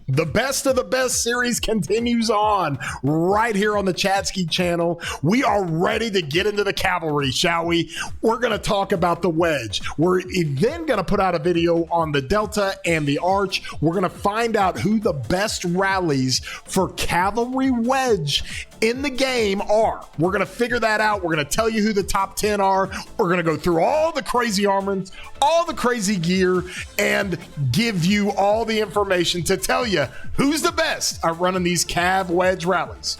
The best of the best series continues on right here on the Chadski channel. We are ready to get into the cavalry, shall we? We're going to talk about the wedge. We're then going to put out a video on the Delta and the Arch. We're going to find out who the best rallies for Cavalry Wedge in the game are. We're going to figure that out. We're going to tell you who the top 10 are. We're going to go through all the crazy armaments, all the crazy gear, and give you all the information to tell you who's the best at running these Cav Wedge rallies.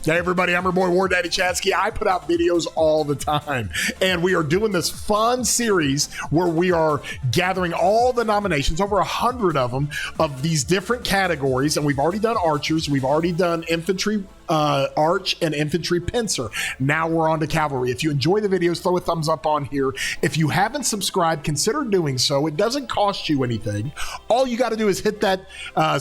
Hey everybody, I'm your boy WarDaddyChadski. I put out videos all the time, and we are doing this fun series where we are gathering all the nominations, over 100 of them, of these different categories, and we've already done archers, we've already done infantry, arch, and infantry pincer. Now we're on to cavalry. If you enjoy the videos, throw a thumbs up on here. If you haven't subscribed, consider doing so. It doesn't cost you anything. All you got to do is hit that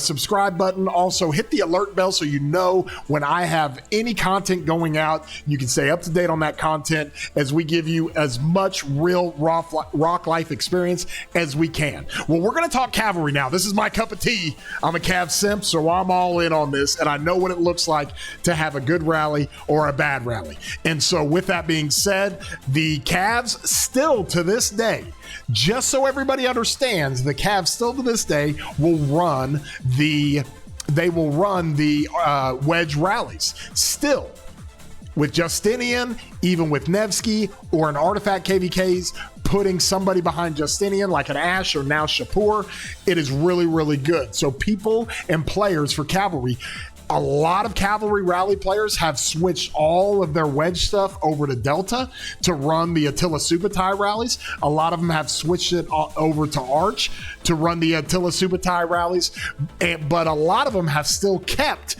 subscribe button. Also hit the alert bell so you know when I have any content going out. You can stay up to date on that content as we give you as much real rock life experience as we can. Well, we're going to talk cavalry now. This is my cup of tea. I'm a Cav simp, so I'm all in on this, and I know what it looks like to have a good rally or a bad rally. And so with that being said, the Cavs still to this day, just so everybody understands, the Cavs still to this day will run the wedge rallies still with Justinian, even with Nevsky or an artifact KVKs, putting somebody behind Justinian like an Ash or now Shapur. It is really, really good. So people and players for cavalry, a lot of cavalry rally players have switched all of their wedge stuff over to Delta to run the ᵂᴬᴿLisa rallies. A lot of them have switched it over to Arch to run the ᵂᴬᴿLisa rallies, but a lot of them have still kept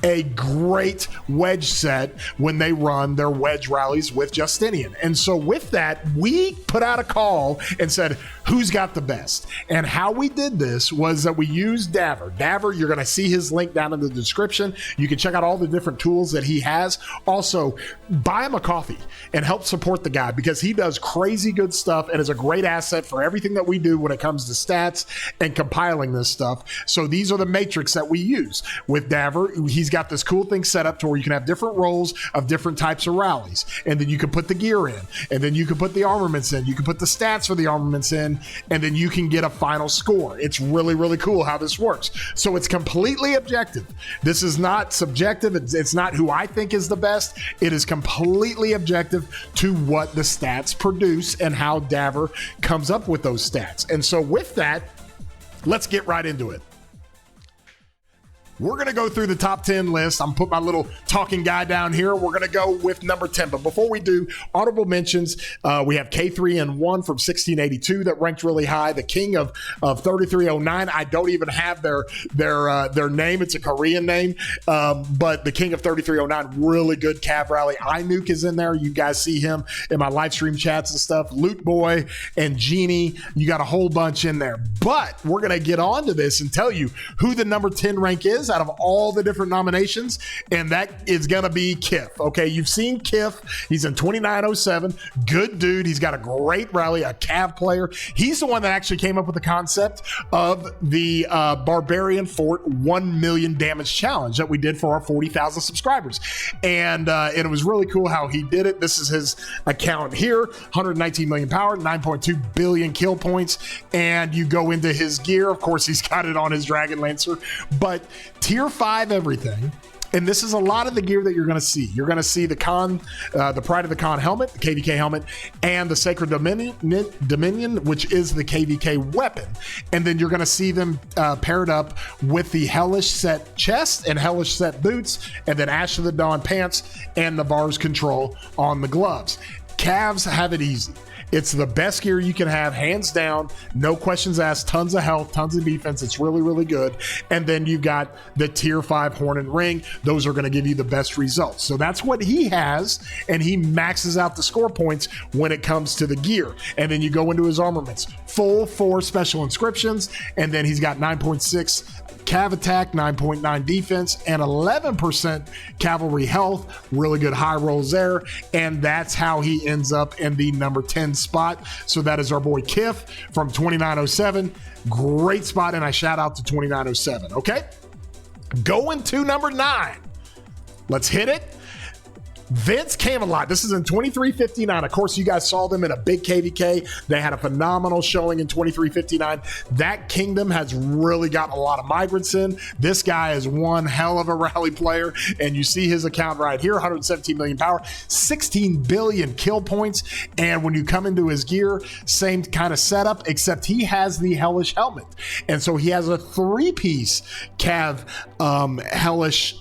a great wedge set when they run their wedge rallies with Justinian. And so with that, we put out a call and said, who's got the best? And how we did this was that we used Davor. Davor, you're gonna see his link down in the description. You can check out all the different tools that he has. Also, buy him a coffee and help support the guy because he does crazy good stuff and is a great asset for everything that we do when it comes to stats and compiling this stuff. So these are the matrix that we use with Davor. He's got this cool thing set up to where you can have different roles of different types of rallies, and then you can put the gear in, and then you can put the armaments in, you can put the stats for the armaments in, and then you can get a final score. It's really, really cool how this works. So it's completely objective. This is not subjective. It's not who I think is the best. It is completely objective to what the stats produce and how Davor comes up with those stats. And so with that, let's get right into it. We're going to go through the top 10 list. I'm putting my little talking guy down here. We're going to go with number 10. But before we do, honorable mentions, we have K3N1 from 1682 that ranked really high. The king of 3309. I don't even have their name. It's a Korean name. But the king of 3309, really good Cav rally. iNuke is in there. You guys see him in my live stream chats and stuff. Loot Boy and Genie. You got a whole bunch in there. But we're going to get on to this and tell you who the number 10 rank is out of all the different nominations, and that is gonna be Kif. Okay, you've seen Kif. He's in 2907. Good dude. He's got a great rally, a Cav player. He's the one that actually came up with the concept of the Barbarian Fort 1 million damage challenge that we did for our 40,000 subscribers, and it was really cool how he did it. This is his account here: 119 million power, 9.2 billion kill points, and you go into his gear. Of course, he's got it on his Dragon Lancer, but tier 5 everything. And this is a lot of the gear that you're going to see. You're going to see the Pride of the Khan helmet, the KVK helmet, and the Sacred Dominion, which is the KVK weapon. And then you're going to see them paired up with the Hellish set chest and Hellish set boots, and then Ash of the Dawn pants and the bars control on the gloves. Cavs have it easy. It's the best gear you can have, hands down, no questions asked, tons of health, tons of defense. It's really, really good. And then you've got the tier 5 horn and ring. Those are going to give you the best results. So that's what he has, and he maxes out the score points when it comes to the gear. And then you go into his armaments, full 4 special inscriptions, and then he's got 9.6 cav attack, 9.9 defense, and 11% cavalry health. Really good high rolls there. And that's how he ends up in the number 10 spot. So that is our boy Kiff from 2907. Great spot, and I shout out to 2907. Okay, going to number 9. Let's hit it. ᵂᴬᴿLisa. This is in 2359. Of course, you guys saw them in a big KVK. They had a phenomenal showing in 2359. That kingdom has really got a lot of migrants in. This guy is one hell of a rally player, and you see his account right here, 117 million power, 16 billion kill points, and when you come into his gear, same kind of setup, except he has the Hellish helmet, and so he has a 3-piece Cav Hellish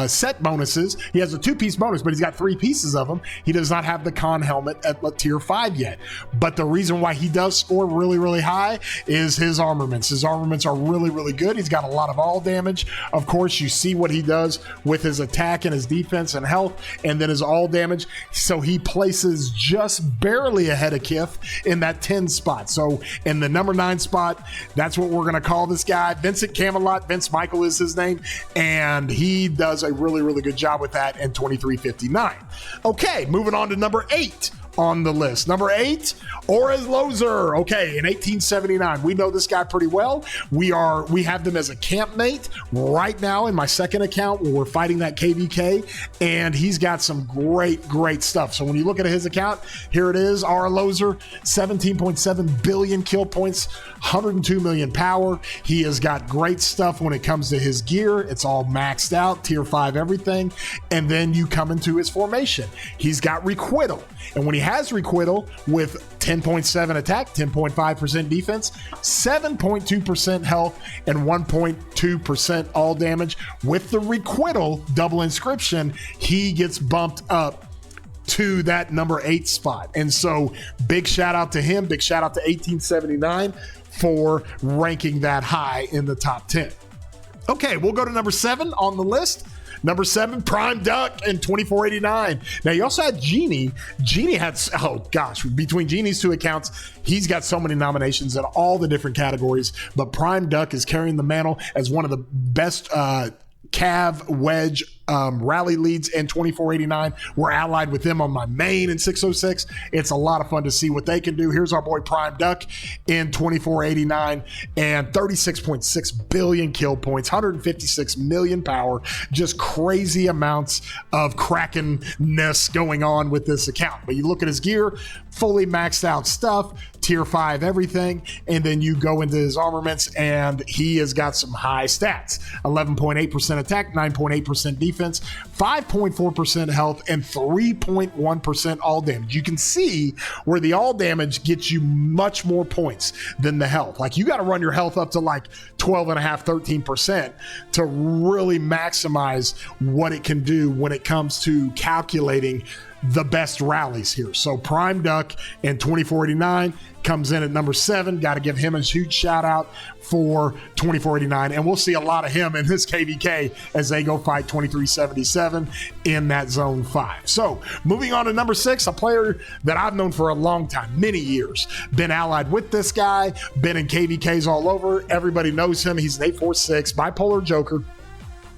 set bonuses. He has a 2-piece bonus, but he's got 3 pieces of them. He does not have the con helmet at tier 5 yet. But the reason why he does score really, really high is his armaments. His armaments are really, really good. He's got a lot of all damage. Of course, you see what he does with his attack and his defense and health, and then his all damage. So he places just barely ahead of Kiff in that 10 spot. So in the number 9 spot, that's what we're going to call this guy. ᵂᴬᴿLisa. Vince Michael is his name, and he does a really, really good job with that in 2359. Okay, moving on to number 8 on the list. Number 8, Aurelozer. Okay, in 1879. We know this guy pretty well. We have them as a campmate right now in my second account where we're fighting that KVK, and he's got some great stuff. So when you look at his account, here it is, Aurelozer, 17.7 billion kill points, 102 million power. He has got great stuff when it comes to his gear. It's all maxed out, tier 5 everything. And then you come into his formation. He's got requital. And when he has requital with 10.7 attack, 10.5% defense, 7.2% health, and 1.2% all damage, with the requital double inscription, he gets bumped up to that number 8 spot. And so big shout out to him. Big shout out to 1879 for ranking that high in the top 10. Okay, we'll go to number 7 on the list. Number 7, Prime Duck in 2489. Now, you also had Genie. Genie had, oh gosh, between Genie's 2 accounts, he's got so many nominations in all the different categories. But Prime Duck is carrying the mantle as one of the best Cav Wedge rally leads in 2489. We're allied with them on my main in 606. It's a lot of fun to see what they can do. Here's our boy Prime Duck in 2489 and 36.6 billion kill points, 156 million power, just crazy amounts of Krakenness going on with this account. But you look at his gear, fully maxed out stuff, tier 5 everything, and then you go into his armaments and he has got some high stats. 11.8% attack, 9.8% defense, 5.4% health, and 3.1% all damage. You can see where the all damage gets you much more points than the health. Like, you got to run your health up to like 12.5, 13% to really maximize what it can do when it comes to calculating the best rallies here. So Prime Duck in 2489 comes in at number 7. Got to give him a huge shout out for 2489, and we'll see a lot of him in this KVK as they go fight 2377 in that zone 5. So moving on to number 6, a player that I've known for a long time, many years, been allied with this guy, been in KVKs all over. Everybody knows him. He's an 846 BipolaJoker.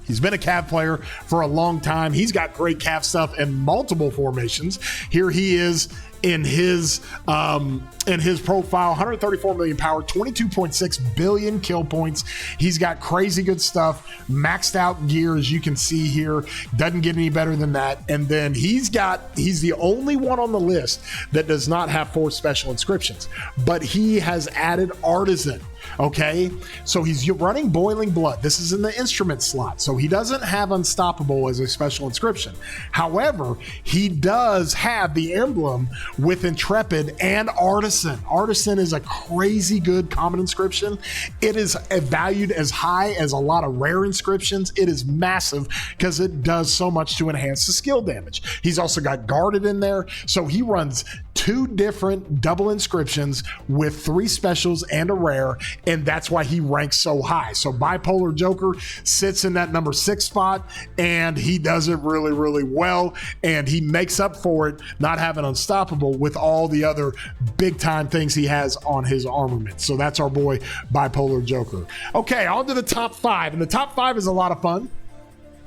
He's been a Cav player for a long time. He's got great Cav stuff in multiple formations. Here he is in his profile, 134 million power, 22.6 billion kill points. He's got crazy good stuff, maxed out gear, as you can see here. Doesn't get any better than that. And then he's the only one on the list that does not have 4 special inscriptions, but he has added Artisan. Okay, so he's running Boiling Blood. This is in the instrument slot, so he doesn't have Unstoppable as a special inscription. However, he does have the emblem with Intrepid and Artisan. Artisan is a crazy good common inscription. It is valued as high as a lot of rare inscriptions. It is massive because it does so much to enhance the skill damage. He's also got Guarded in there, so he runs 2 2 different double inscriptions with 3 specials and a rare, and that's why he ranks so high. So BipolaJoker sits in that number 6 spot, and he does it really, really well, and he makes up for it not having Unstoppable with all the other big time things he has on his armament. So that's our boy BipolaJoker. Okay, on to the top 5, and the top 5 is a lot of fun,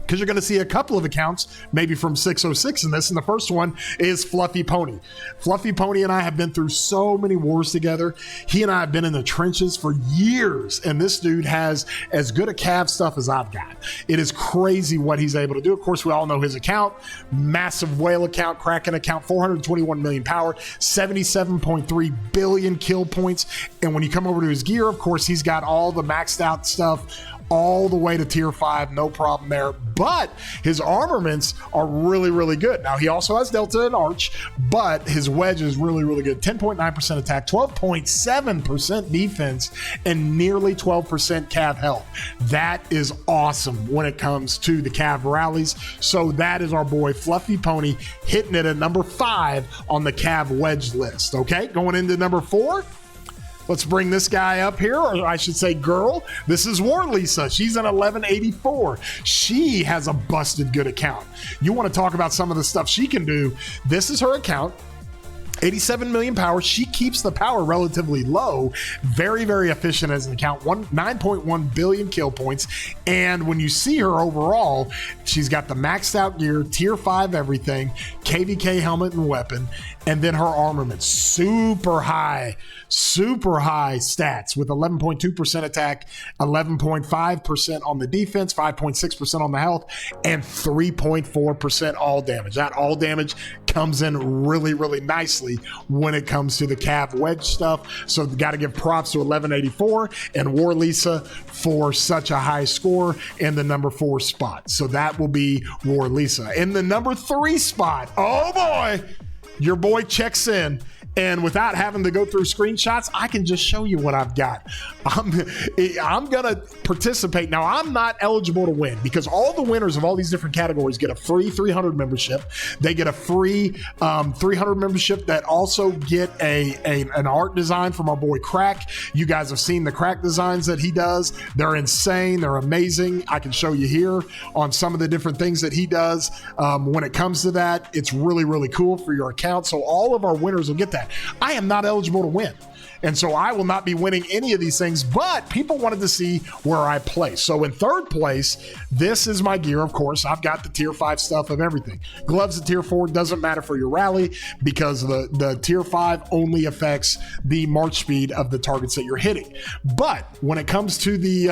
because you're going to see a couple of accounts, maybe from 606 in this, and the first one is Fluffy Pony. Fluffy Pony and I have been through so many wars together. He and I have been in the trenches for years, and this dude has as good a cav stuff as I've got. It is crazy what he's able to do. Of course, we all know his account, massive whale account, Kraken account, 421 million power, 77.3 billion kill points, and when you come over to his gear, of course, he's got all the maxed out stuff all the way to tier 5, no problem there. But his armaments are really, really good. Now, he also has Delta and Arch, but his wedge is really, really good. 10.9% attack, 12.7% defense, and nearly 12% cav health. That is awesome when it comes to the cav rallies. So that is our boy Fluffy Pony hitting it at number 5 on the cav wedge list. Okay, going into number 4. Let's bring this guy up here, or I should say girl. This is WarDaddyLisa. She's an 1184. She has a busted good account. You want to talk about some of the stuff she can do. This is her account. 87 million power. She keeps the power relatively low. Very, very efficient as an account. 9.1 billion kill points. And when you see her overall, she's got the maxed out gear, tier 5 everything, KVK helmet and weapon, and then her armament. Super high stats with 11.2% attack, 11.5% on the defense, 5.6% on the health, and 3.4% all damage. That all damage comes in really, really nicely when it comes to the cav wedge stuff. So got to give props to 1184 and WarDaddyLisa for such a high score in the number 4 spot. So that will be WarDaddyLisa. In the number 3 spot, oh boy, your boy checks in. And without having to go through screenshots, I can just show you what I've got. I'm going to participate. Now, I'm not eligible to win because all the winners of all these different categories get a free 300 membership. They get a free 300 membership that also get an art design from our boy Crack. You guys have seen the Crack designs that he does. They're insane. They're amazing. I can show you here on some of the different things that he does. When it comes to that, it's really, really cool for your account. So all of our winners will get that. I am not eligible to win. And so I will not be winning any of these things, but people wanted to see where I place. So in 3rd place, this is my gear, of course. I've got the tier 5 stuff of everything. Gloves at tier 4 doesn't matter for your rally because the tier 5 only affects the march speed of the targets that you're hitting. But when it comes to the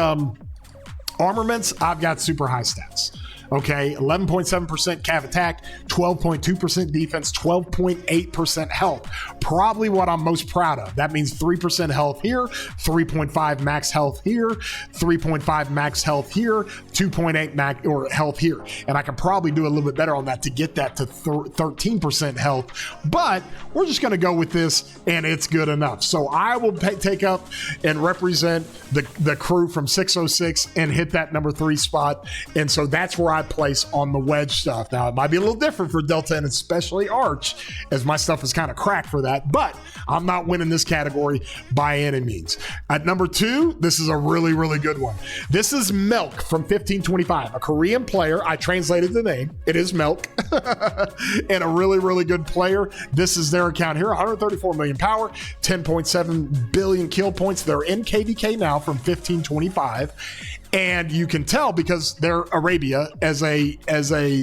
armaments, I've got super high stats. Okay, 11.7% cav attack, 12.2% defense, 12.8% health. Probably what I'm most proud of. That means 3% health here, 3.5 max health here, 3.5 max health here, 2.8 max or health here. And I can probably do a little bit better on that to get that to 13% health. But we're just going to go with this, and it's good enough. So I will take up and represent the crew from 606 and hit that number 3 spot. And so that's where I place on the wedge stuff. Now, it might be a little different for Delta and especially Arch, as my stuff is kind of cracked for that, but I'm not winning this category by any means. At number 2, this is a really, really good one. This is Milk from 1525, a Korean player. I translated the name. It is Milk. And a really, really good player. This is their account here, 134 million power, 10.7 billion kill points. They're in KVK now from 1525. And you can tell because they're Arabia as a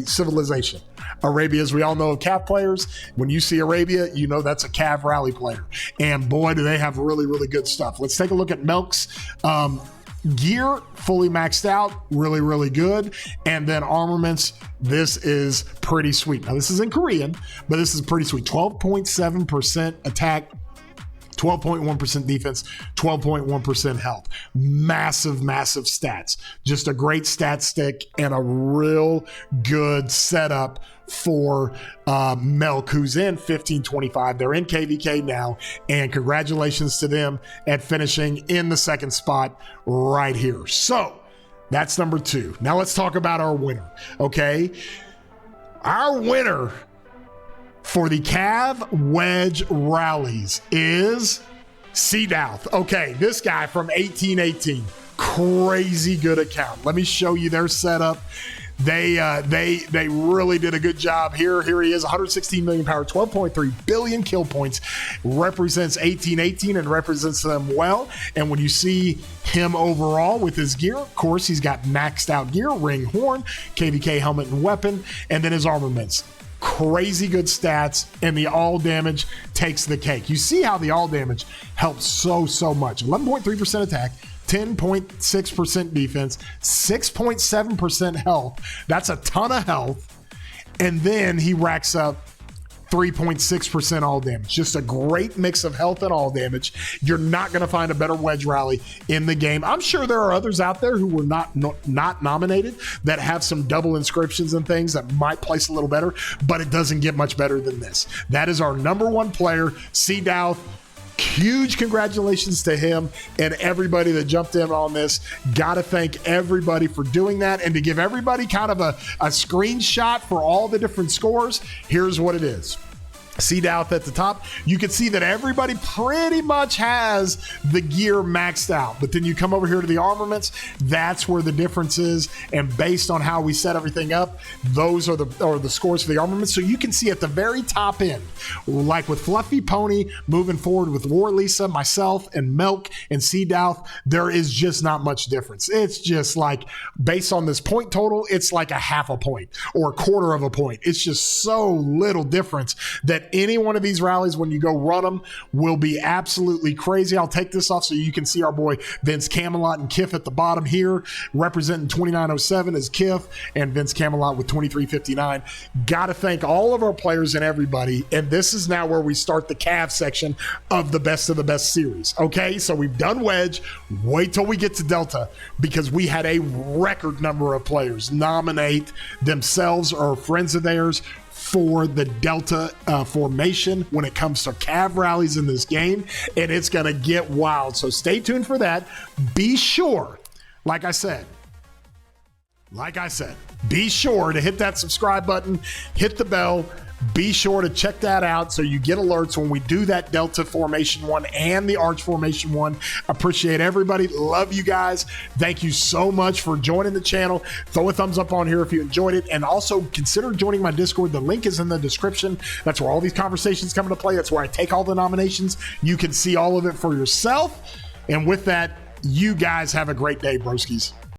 civilization. Arabia, as we all know, cav players. When you see Arabia, you know that's a cav rally player. And boy, do they have really, really good stuff. Let's take a look at Milk's gear, fully maxed out, really, really good. And then armaments, this is pretty sweet. Now, this is in Korean, but this is pretty sweet. 12.7% attack, 12.1% defense, 12.1% health. Massive, massive stats. Just a great stat stick and a real good setup for Milk, who's in 1525. They're in KVK now, and congratulations to them at finishing in the 2nd spot right here. So that's number 2. Now let's talk about our winner, okay? Our winner for the Cav Wedge Rallies is ᵂᴬᴿLisa. Okay, this guy from 1818. Crazy good account. Let me show you their setup. They really did a good job here. Here he is, 116 million power, 12.3 billion kill points, represents 1818 and represents them well. And when you see him overall with his gear, of course, he's got maxed out gear, ring, horn, KVK helmet and weapon, and then his armaments. Crazy good stats, and the all damage takes the cake. You see how the all damage helps so much. 11.3% attack, 10.6% defense, 6.7% health. That's a ton of health. And then he racks up 3.6% all damage. Just a great mix of health and all damage. You're not going to find a better wedge rally in the game. I'm sure there are others out there who were not nominated that have some double inscriptions and things that might place a little better, but it doesn't get much better than this. That is our #1 player, ᵂᴬᴿLisa. Huge congratulations to him and everybody that jumped in on this. Gotta thank everybody for doing that, and to give everybody kind of a screenshot for all the different scores. Here's what it is. ᵂᴬᴿLisa at the top. You can see that everybody pretty much has the gear maxed out, but then you come over here to the armaments. That's where the difference is, and based on how we set everything up, those are the scores for the armaments. So you can see at the very top end, like with Fluffy Pony moving forward with WarLisa, myself, and Milk and ᵂᴬᴿLisa, there is just not much difference. It's just like, based on this point total, it's like a half a point or a quarter of a point. It's just so little difference that any one of these rallies, when you go run them, will be absolutely crazy. I'll take this off so you can see our boy Vince Camelot and Kiff at the bottom here, representing 2907 is Kiff, and Vince Camelot with 2359. Gotta thank all of our players and everybody. And this is now where we start the Cav section of the best series. Okay, so we've done Wedge. Wait till we get to Delta, because we had a record number of players nominate themselves or friends of theirs for the Delta formation when it comes to Cav rallies in this game, and it's gonna get wild. So stay tuned for that. Be sure, like I said, be sure to hit that subscribe button, hit the bell. Be sure to check that out so you get alerts when we do that Delta Formation 1 and the Arch Formation 1. Appreciate everybody. Love you guys. Thank you so much for joining the channel. Throw a thumbs up on here if you enjoyed it. And also consider joining my Discord. The link is in the description. That's where all these conversations come into play. That's where I take all the nominations. You can see all of it for yourself. And with that, you guys have a great day, broskies.